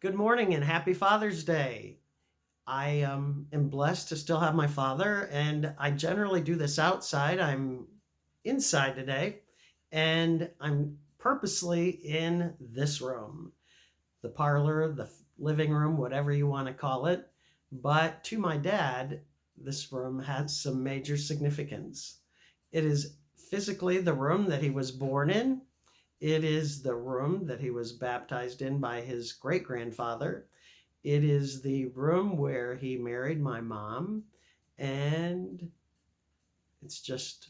Good morning and happy Father's Day. I am blessed to still have my father, and I generally do this outside. I'm inside today, and I'm purposely in this room, the parlor, the living room, whatever you want to call it. But to my dad, this room has some major significance. It is physically the room that he was born in. It is the room that he was baptized in by his great grandfather. It is the room where he married my mom. And it's just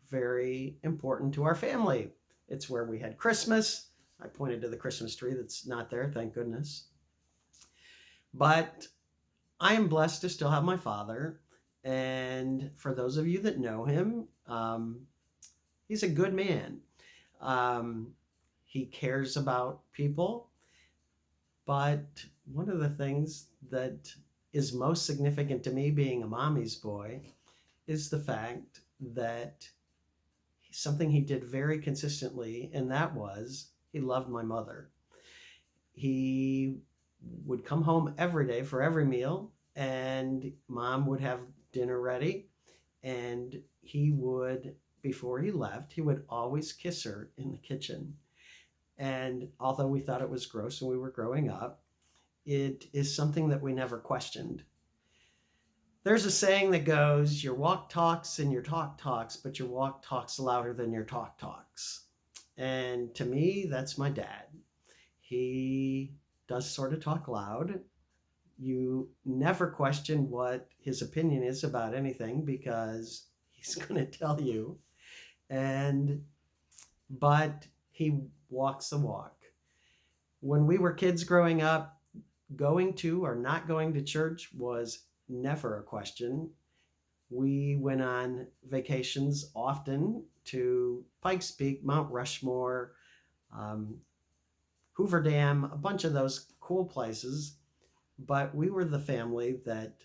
very important to our family. It's where we had Christmas. I pointed to the Christmas tree that's not there, thank goodness. But I am blessed to still have my father. And for those of you that know him, he's a good man. Um, he cares about people. But one of the things that is most significant to me being a mommy's boy is the fact that something he did very consistently, and that was he loved my mother. He would come home every day for every meal, and mom would have dinner ready, and he would, before he left, he would always kiss her in the kitchen. And although we thought it was gross when we were growing up, it is something that we never questioned. There's a saying that goes, your walk talks and your talk talks, but your walk talks louder than your talk talks. And to me, that's my dad. He does sort of talk loud. You never question what his opinion is about anything because he's going to tell you. But he walks the walk. When we were kids growing up, going to or not going to church was never a question. We went on vacations often to Pikes Peak, Mount Rushmore, Hoover Dam, a bunch of those cool places. But we were the family that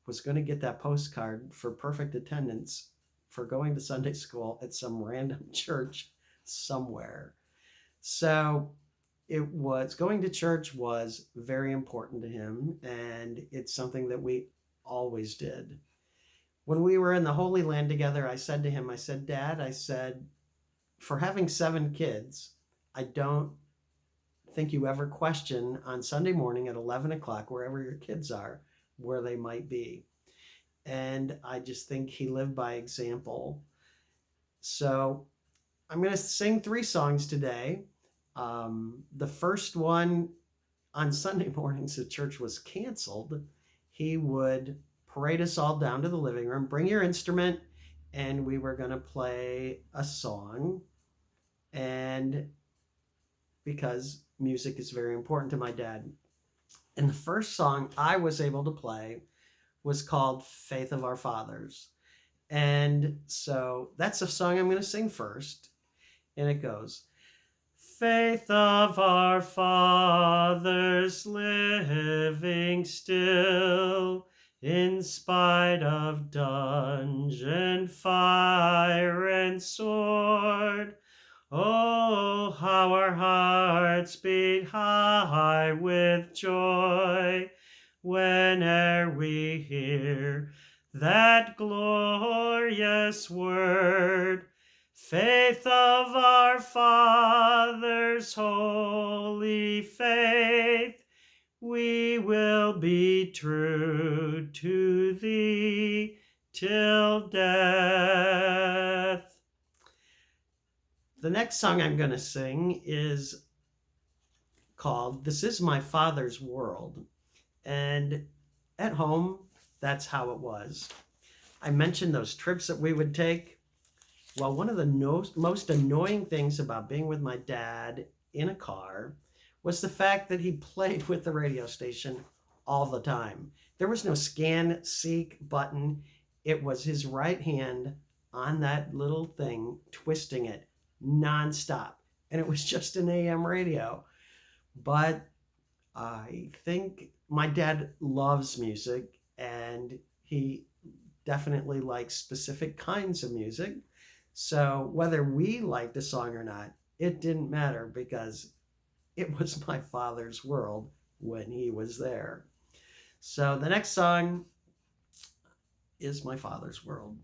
was going to get that postcard for perfect attendance for going to Sunday school at some random church somewhere. So going to church was very important to him, and it's something that we always did. When we were in the Holy Land together, I said to him, I said, Dad, for having 7 kids, I don't think you ever question on Sunday morning at 11 o'clock, wherever your kids are, where they might be. And I just think he lived by example. So I'm going to sing 3 songs today. The first one, on Sunday mornings, the church was canceled. He would parade us all down to the living room, bring your instrument, and we were going to play a song. And because music is very important to my dad. And the first song I was able to play was called Faith of Our Fathers. And so that's the song I'm going to sing first. And it goes, Faith of our fathers living still, in spite of dungeon, fire, and sword. Oh, how our hearts beat high with joy whene'er we hear that glorious word. Faith of our fathers, holy faith, we will be true to thee till death. The next song I'm going to sing is called This Is My Father's World. And at home, that's how it was. I mentioned those trips that we would take. Well, one of the most annoying things about being with my dad in a car was the fact that he played with the radio station all the time. There was no scan, seek button. It was his right hand on that little thing, twisting it nonstop. And it was just an AM radio. But I think my dad loves music, and he definitely likes specific kinds of music. So whether we liked a song or not, it didn't matter because it was my father's world when he was there. So the next song is My Father's World.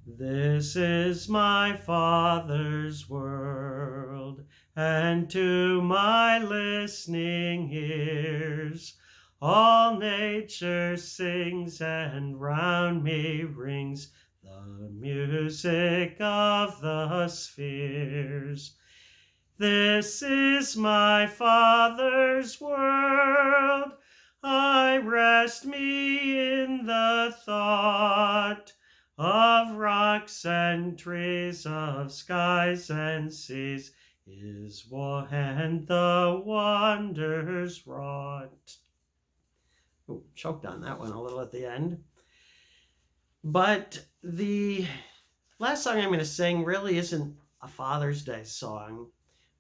This is my Father's world, and to my listening ears all nature sings, and round me rings the music of the spheres. This is my Father's world, I rest me in the thought of rocks and trees, of skies and seas, his hand the wonders wrought. Ooh, choked on that one a little at the end. But the last song I'm going to sing really isn't a Father's Day song,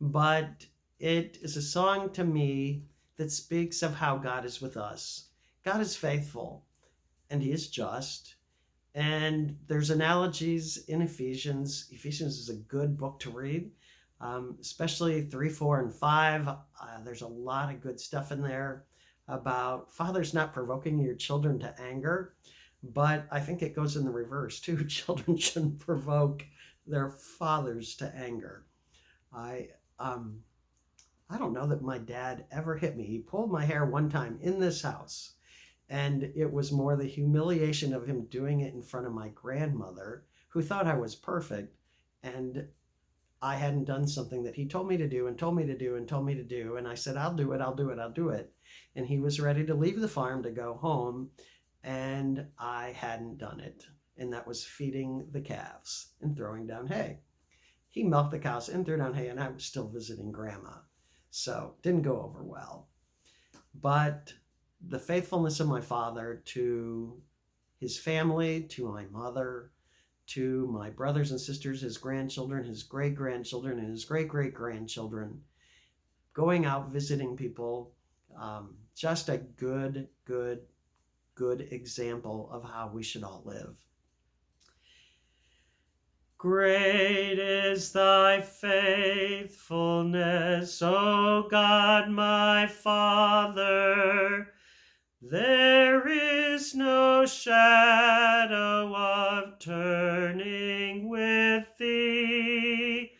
but it is a song to me that speaks of how God is with us. God is faithful, and he is just. And there's analogies in Ephesians. Ephesians is a good book to read, especially 3, 4, and 5. There's a lot of good stuff in there about fathers not provoking your children to anger. But I think it goes in the reverse, too. Children shouldn't provoke their fathers to anger. I don't know that my dad ever hit me. He pulled my hair one time in this house. And it was more the humiliation of him doing it in front of my grandmother, who thought I was perfect. And I hadn't done something that he told me to do and told me to do and told me to do. And I said, I'll do it, I'll do it, I'll do it. And he was ready to leave the farm to go home. And I hadn't done it. And that was feeding the calves and throwing down hay. He milked the cows and threw down hay, and I was still visiting grandma. So didn't go over well. But the faithfulness of my father to his family, to my mother, to my brothers and sisters, his grandchildren, his great-grandchildren, and his great-great-grandchildren, going out, visiting people, just a good example of how we should all live. Great is thy faithfulness, O God, my Father. There is no shadow of turning with thee.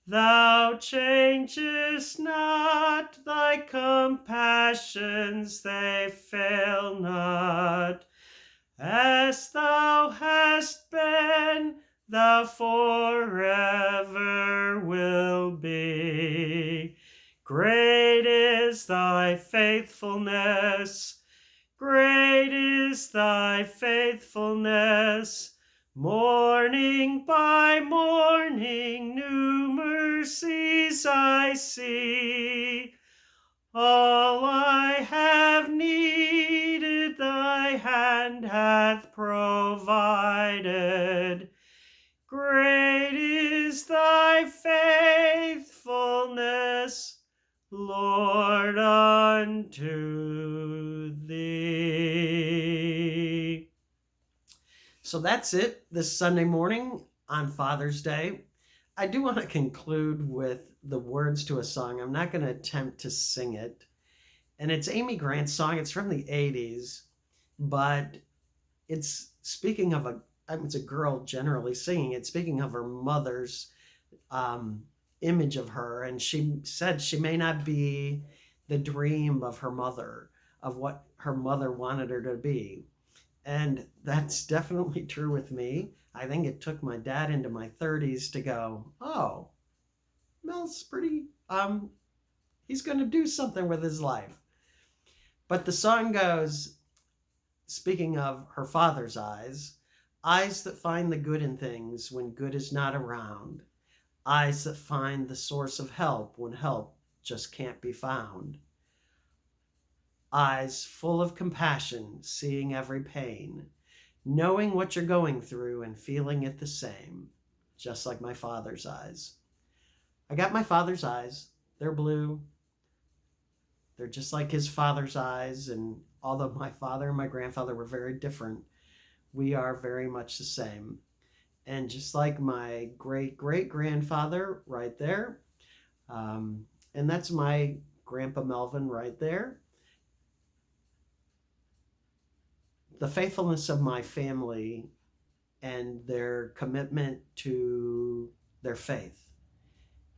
Thou changest not, thy compassions, they fail not. As thou hast been, thou forever will be. Great is thy faithfulness. Great is thy faithfulness. Morning by morning, new mercies I see. All I have needed, thy hand hath provided. Great is thy faithfulness, Lord, unto thee. So that's it this Sunday morning on Father's Day. I do want to conclude with the words to a song. I'm not going to attempt to sing it. And it's Amy Grant's song. It's from the 80s, but it's speaking of it's a girl generally singing it, speaking of her mother's image of her. And she said she may not be the dream of her mother, of what her mother wanted her to be. And that's definitely true with me. I think it took my dad into my 30s to go, oh, Mel's pretty, he's going to do something with his life. But the song goes, speaking of her father's eyes that find the good in things when good is not around, eyes that find the source of help when help just can't be found, eyes full of compassion, seeing every pain, knowing what you're going through and feeling it the same, just like my father's eyes. I got my father's eyes. They're blue. They're just like his father's eyes, and although my father and my grandfather were very different, we are very much the same. And just like my great-great-grandfather right there, and that's my Grandpa Melvin right there. The faithfulness of my family and their commitment to their faith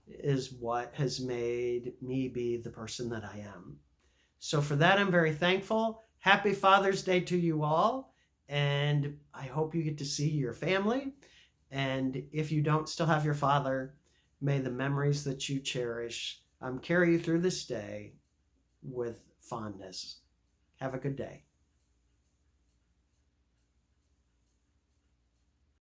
is what has made me be the person that I am. So for that, I'm very thankful. Happy Father's Day to you all. And I hope you get to see your family. And if you don't still have your father, may the memories that you cherish carry you through this day with fondness. Have a good day.